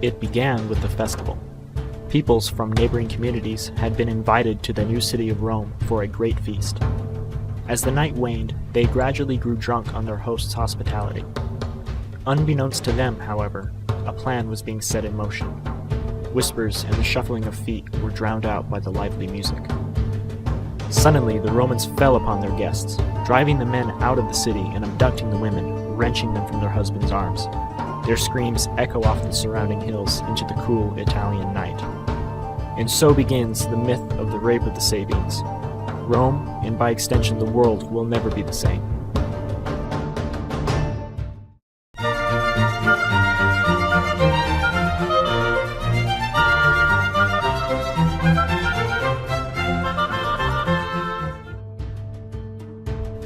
It began with a festival. Peoples from neighboring communities had been invited to the new city of Rome for a great feast. As the night waned, they gradually grew drunk on their host's hospitality. Unbeknownst to them, however, a plan was being set in motion. Whispers and the shuffling of feet were drowned out by the lively music. Suddenly, the Romans fell upon their guests, driving the men out of the city and abducting the women, wrenching them from their husbands' arms. Their screams echo off the surrounding hills into the cool Italian night. And so begins the myth of the rape of the Sabines. Rome, and by extension the world, will never be the same.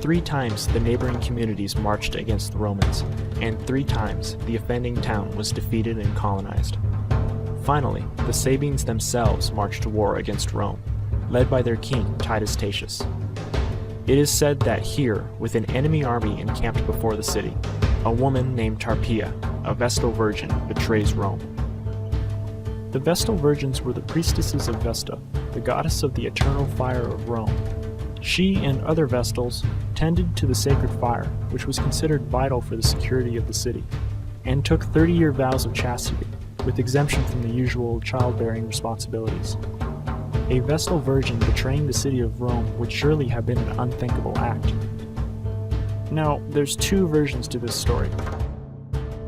Three times the neighboring communities marched against the Romans, and 3 times the offending town was defeated and colonized. Finally, the Sabines themselves marched to war against Rome, led by their king Titus Tatius. It is said that here, with an enemy army encamped before the city, a woman named Tarpeia, a Vestal virgin, betrays Rome. The Vestal virgins were the priestesses of Vesta, the goddess of the eternal fire of Rome. She and other Vestals tended to the sacred fire, which was considered vital for the security of the city, and took 30-year vows of chastity, with exemption from the usual childbearing responsibilities. A Vestal virgin betraying the city of Rome would surely have been an unthinkable act. Now, there's 2 versions to this story.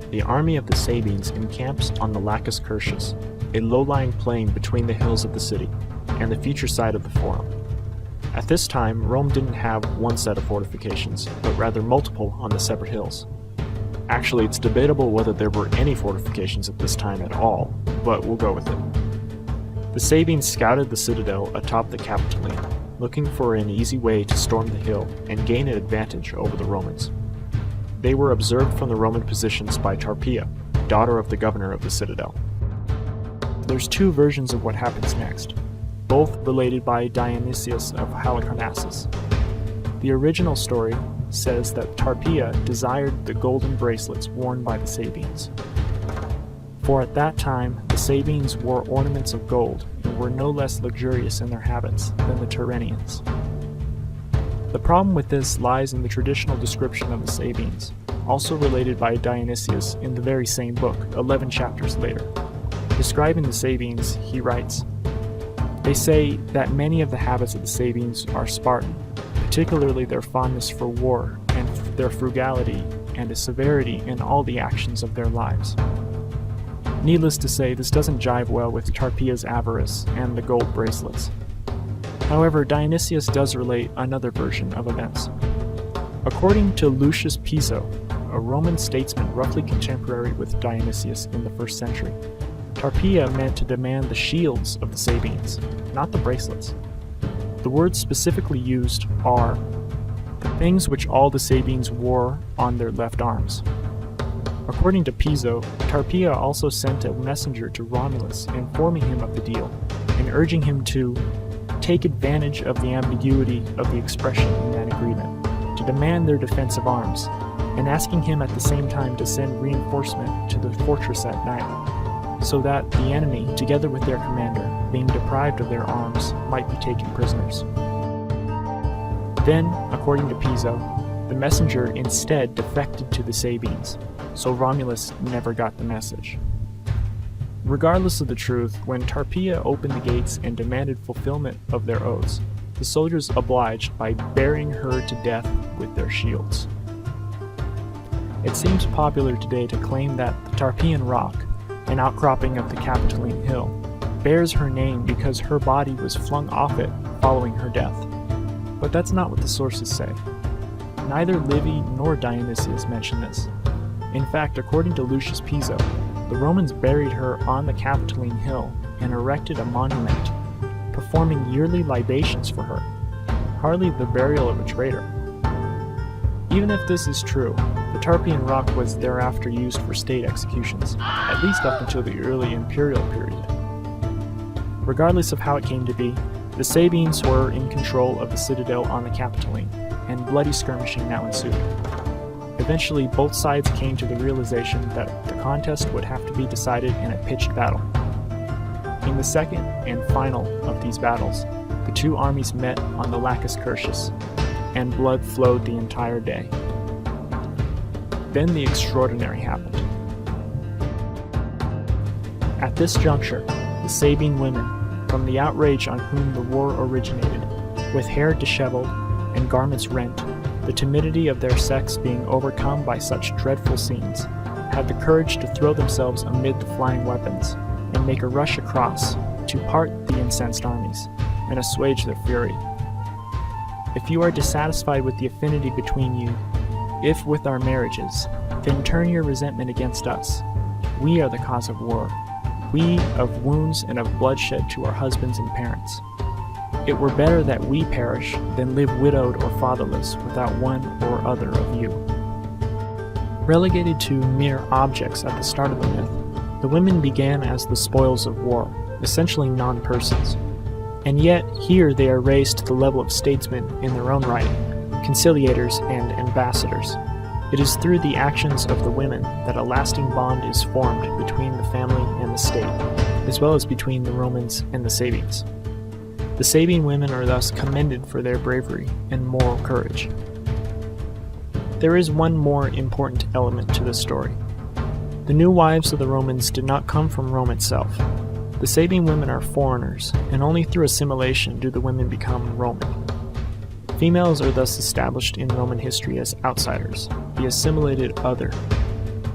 The army of the Sabines encamps on the Lacus Curtius, a low-lying plain between the hills of the city, and the future site of the Forum. At this time, Rome didn't have one set of fortifications, but rather multiple on the separate hills. Actually, it's debatable whether there were any fortifications at this time at all, but we'll go with it. The Sabines scouted the citadel atop the Capitoline, looking for an easy way to storm the hill and gain an advantage over the Romans. They were observed from the Roman positions by Tarpeia, daughter of the governor of the citadel. There's 2 versions of what happens next, both related by Dionysius of Halicarnassus. The original story says that Tarpeia desired the golden bracelets worn by the Sabines. For at that time, the Sabines wore ornaments of gold and were no less luxurious in their habits than the Tyrrhenians. The problem with this lies in the traditional description of the Sabines, also related by Dionysius in the very same book, 11 chapters later. Describing the Sabines, he writes, "They say that many of the habits of the Sabines are Spartan, particularly their fondness for war and their frugality and a severity in all the actions of their lives." Needless to say, this doesn't jive well with Tarpeia's avarice and the gold bracelets. However, Dionysius does relate another version of events. According to Lucius Piso, a Roman statesman roughly contemporary with Dionysius in the 1st century, Tarpeia meant to demand the shields of the Sabines, not the bracelets. The words specifically used are the things which all the Sabines wore on their left arms. According to Piso, Tarpeia also sent a messenger to Romulus informing him of the deal and urging him to take advantage of the ambiguity of the expression in that agreement, to demand their defensive arms, and asking him at the same time to send reinforcement to the fortress at night, so that the enemy, together with their commander, being deprived of their arms, might be taken prisoners. Then, according to Piso, the messenger instead defected to the Sabines, so Romulus never got the message. Regardless of the truth, when Tarpeia opened the gates and demanded fulfillment of their oaths, the soldiers obliged by burying her to death with their shields. It seems popular today to claim that the Tarpeian Rock, an outcropping of the Capitoline Hill, bears her name because her body was flung off it following her death. But that's not what the sources say. Neither Livy nor Dionysius mention this. In fact, according to Lucius Piso, the Romans buried her on the Capitoline Hill and erected a monument, performing yearly libations for her, hardly the burial of a traitor. Even if this is true, the Tarpeian Rock was thereafter used for state executions, at least up until the early imperial period. Regardless of how it came to be, the Sabines were in control of the citadel on the Capitoline, and bloody skirmishing now ensued. Eventually, both sides came to the realization that the contest would have to be decided in a pitched battle. In the second and final of these battles, the two armies met on the Lacus Curtius, and blood flowed the entire day. Then the extraordinary happened. At this juncture, the Sabine women, from the outrage on whom the war originated, with hair disheveled and garments rent, the timidity of their sex being overcome by such dreadful scenes, had the courage to throw themselves amid the flying weapons and make a rush across to part the incensed armies and assuage their fury. If you are dissatisfied with the affinity between you, if with our marriages, then turn your resentment against us. We are the cause of war, we of wounds and of bloodshed to our husbands and parents. It were better that we perish than live widowed or fatherless without one or other of you. Relegated to mere objects at the start of the myth, the women began as the spoils of war, essentially non-persons. And yet, here they are raised to the level of statesmen in their own right, conciliators and ambassadors. It is through the actions of the women that a lasting bond is formed between the family and the state, as well as between the Romans and the Sabines. The Sabine women are thus commended for their bravery and moral courage. There is one more important element to this story. The new wives of the Romans did not come from Rome itself. The Sabine women are foreigners, and only through assimilation do the women become Roman. Females are thus established in Roman history as outsiders, the assimilated other.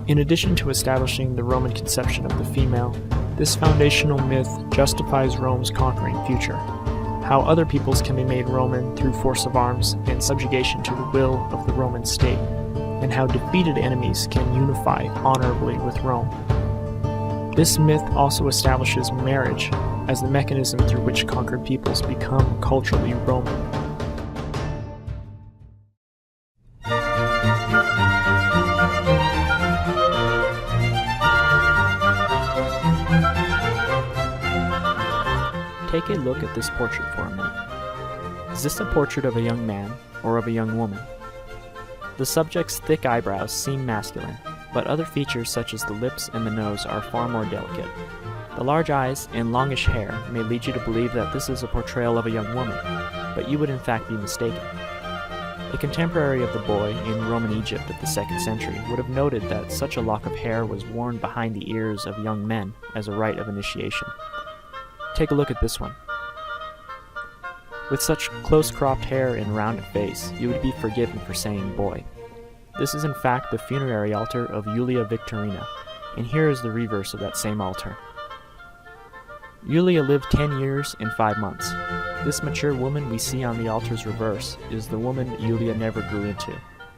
In addition to establishing the Roman conception of the female, this foundational myth justifies Rome's conquering future, how other peoples can be made Roman through force of arms and subjugation to the will of the Roman state, and how defeated enemies can unify honorably with Rome. This myth also establishes marriage as the mechanism through which conquered peoples become culturally Roman. Take a look at this portrait for a minute. Is this a portrait of a young man or of a young woman? The subject's thick eyebrows seem masculine, but other features such as the lips and the nose are far more delicate. The large eyes and longish hair may lead you to believe that this is a portrayal of a young woman, but you would in fact be mistaken. A contemporary of the boy in Roman Egypt of the 2nd century would have noted that such a lock of hair was worn behind the ears of young men as a rite of initiation. Take a look at this one. With such close-cropped hair and rounded face, you would be forgiven for saying boy. This is in fact the funerary altar of Julia Victorina, and here is the reverse of that same altar. Julia lived 10 years and 5 months. This mature woman we see on the altar's reverse is the woman Julia never grew into,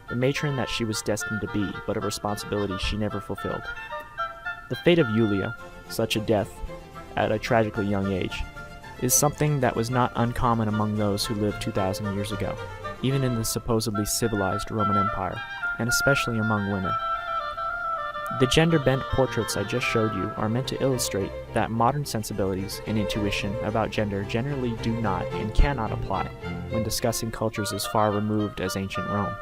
the matron that she was destined to be, but a responsibility she never fulfilled. The fate of Julia, such a death, at a tragically young age, is something that was not uncommon among those who lived 2,000 years ago, even in the supposedly civilized Roman Empire, and especially among women. The gender-bent portraits I just showed you are meant to illustrate that modern sensibilities and intuition about gender generally do not and cannot apply when discussing cultures as far removed as ancient Rome.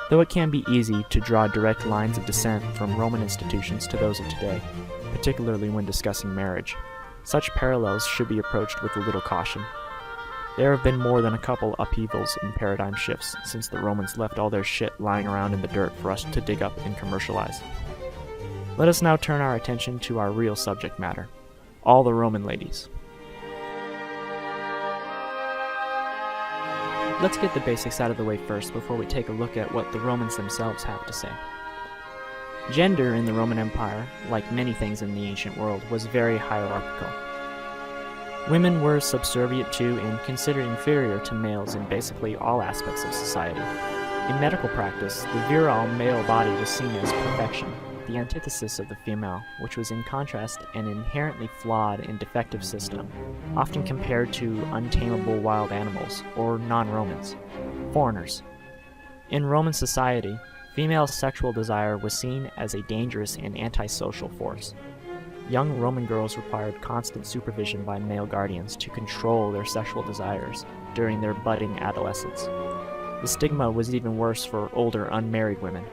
Though it can be easy to draw direct lines of descent from Roman institutions to those of today, particularly when discussing marriage, such parallels should be approached with a little caution. There have been more than a couple upheavals and paradigm shifts since the Romans left all their shit lying around in the dirt for us to dig up and commercialize. Let us now turn our attention to our real subject matter, all the Roman ladies. Let's get the basics out of the way first before we take a look at what the Romans themselves have to say. Gender in the Roman Empire, like many things in the ancient world, was very hierarchical. Women were subservient to and considered inferior to males in basically all aspects of society. In medical practice, the virile male body was seen as perfection, the antithesis of the female, which was in contrast an inherently flawed and defective system, often compared to untamable wild animals, or non-Romans, foreigners. In Roman society, female sexual desire was seen as a dangerous and antisocial force. Young Roman girls required constant supervision by male guardians to control their sexual desires during their budding adolescence. The stigma was even worse for older unmarried women,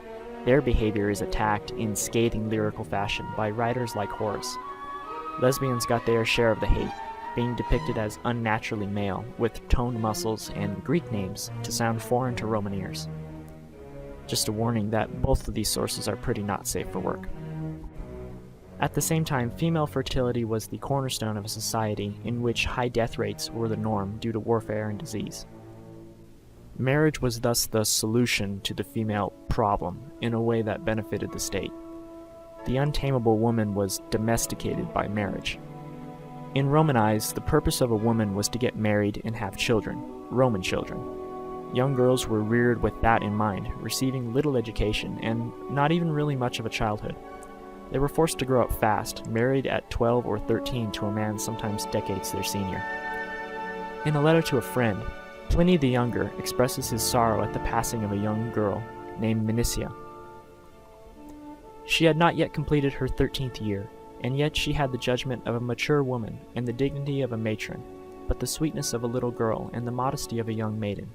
their behavior is attacked in scathing lyrical fashion by writers like Horace. Lesbians got their share of the hate, being depicted as unnaturally male, with toned muscles and Greek names to sound foreign to Roman ears. Just a warning that both of these sources are pretty not safe for work. At the same time, female fertility was the cornerstone of a society in which high death rates were the norm due to warfare and disease. Marriage was thus the solution to the female problem in a way that benefited the state. The untamable woman was domesticated by marriage. In Roman eyes, the purpose of a woman was to get married and have children, Roman children. Young girls were reared with that in mind, receiving little education and not even really much of a childhood. They were forced to grow up fast, married at 12 or 13 to a man sometimes decades their senior. In a letter to a friend, Pliny the Younger expresses his sorrow at the passing of a young girl named Minicia. She had not yet completed her 13th year, and yet she had the judgment of a mature woman and the dignity of a matron, but the sweetness of a little girl and the modesty of a young maiden.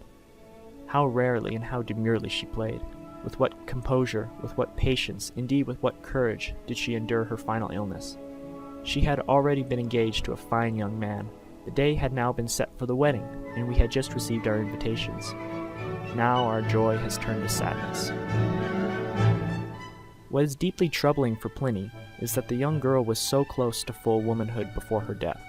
How rarely and how demurely she played. With what composure, with what patience, indeed with what courage did she endure her final illness. She had already been engaged to a fine young man. The day had now been set for the wedding, and we had just received our invitations. Now our joy has turned to sadness. What is deeply troubling for Pliny is that the young girl was so close to full womanhood before her death.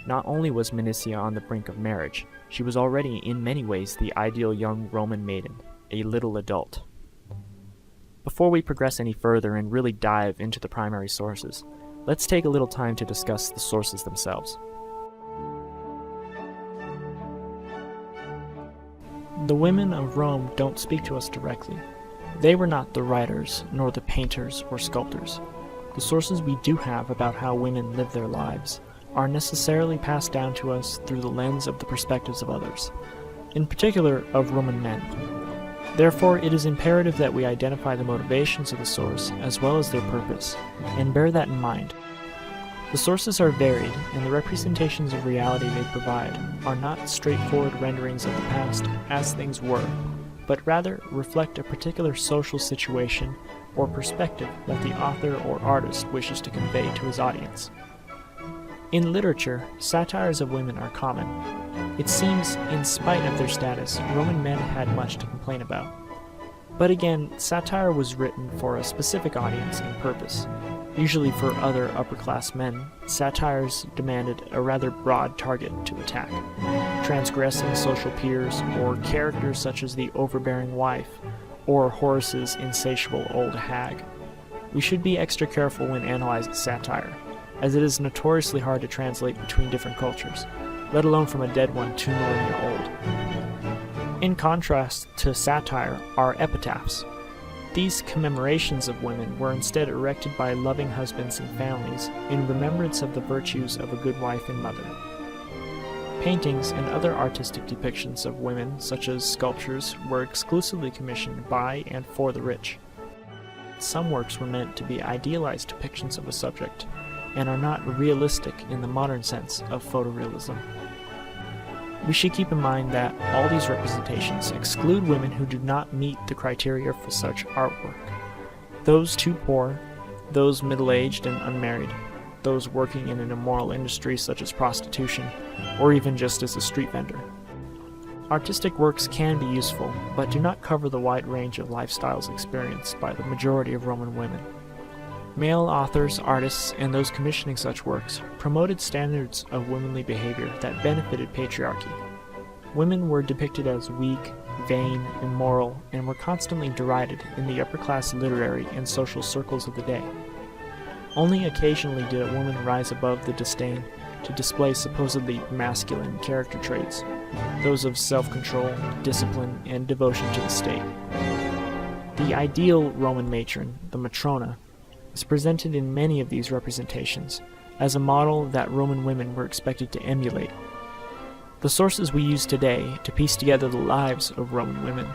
Not only was Minicia on the brink of marriage, she was already in many ways the ideal young Roman maiden, a little adult. Before we progress any further and really dive into the primary sources, let's take a little time to discuss the sources themselves. The women of Rome don't speak to us directly. They were not the writers, nor the painters or sculptors. The sources we do have about how women live their lives are necessarily passed down to us through the lens of the perspectives of others, in particular of Roman men. Therefore, it is imperative that we identify the motivations of the source as well as their purpose, and bear that in mind. The sources are varied, and the representations of reality they provide are not straightforward renderings of the past as things were, but rather reflect a particular social situation or perspective that the author or artist wishes to convey to his audience. In literature, satires of women are common. It seems, in spite of their status, Roman men had much to complain about. But again, satire was written for a specific audience and purpose. Usually for other upper-class men, satires demanded a rather broad target to attack, transgressing social peers or characters such as the overbearing wife or Horace's insatiable old hag. We should be extra careful when analyzing satire, as it is notoriously hard to translate between different cultures, let alone from a dead one 2 millennia old. In contrast to satire are epitaphs. These commemorations of women were instead erected by loving husbands and families in remembrance of the virtues of a good wife and mother. Paintings and other artistic depictions of women, such as sculptures, were exclusively commissioned by and for the rich. Some works were meant to be idealized depictions of a subject, and are not realistic in the modern sense of photorealism. We should keep in mind that all these representations exclude women who do not meet the criteria for such artwork. Those too poor, those middle-aged and unmarried, those working in an immoral industry such as prostitution, or even just as a street vendor. Artistic works can be useful, but do not cover the wide range of lifestyles experienced by the majority of Roman women. Male authors, artists, and those commissioning such works promoted standards of womanly behavior that benefited patriarchy. Women were depicted as weak, vain, immoral, and were constantly derided in the upper-class literary and social circles of the day. Only occasionally did a woman rise above the disdain to display supposedly masculine character traits, those of self-control, discipline, and devotion to the state. The ideal Roman matron, the matrona, is presented in many of these representations as a model that Roman women were expected to emulate. The sources we use today to piece together the lives of Roman women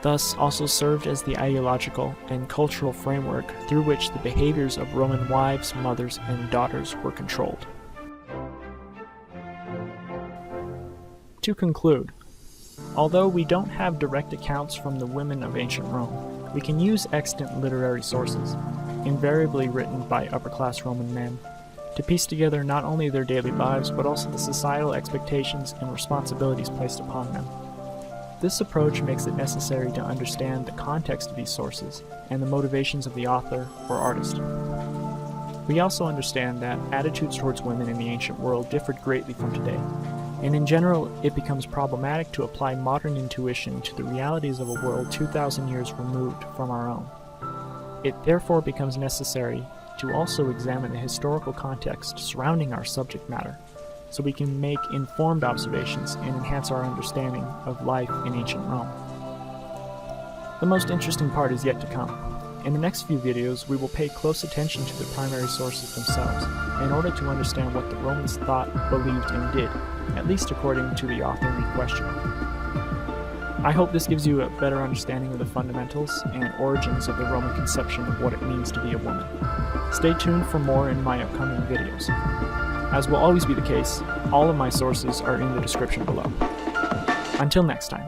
thus also served as the ideological and cultural framework through which the behaviors of Roman wives, mothers, and daughters were controlled. To conclude, although we don't have direct accounts from the women of ancient Rome, We can use extant literary sources, invariably written by upper-class Roman men, to piece together not only their daily lives, but also the societal expectations and responsibilities placed upon them. This approach makes it necessary to understand the context of these sources and the motivations of the author or artist. We also understand that attitudes towards women in the ancient world differed greatly from today, and in general it becomes problematic to apply modern intuition to the realities of a world 2,000 years removed from our own. It therefore becomes necessary to also examine the historical context surrounding our subject matter, so we can make informed observations and enhance our understanding of life in ancient Rome. The most interesting part is yet to come. In the next few videos, we will pay close attention to the primary sources themselves, in order to understand what the Romans thought, believed, and did, at least according to the author in question. I hope this gives you a better understanding of the fundamentals and origins of the Roman conception of what it means to be a woman. Stay tuned for more in my upcoming videos. As will always be the case, all of my sources are in the description below. Until next time.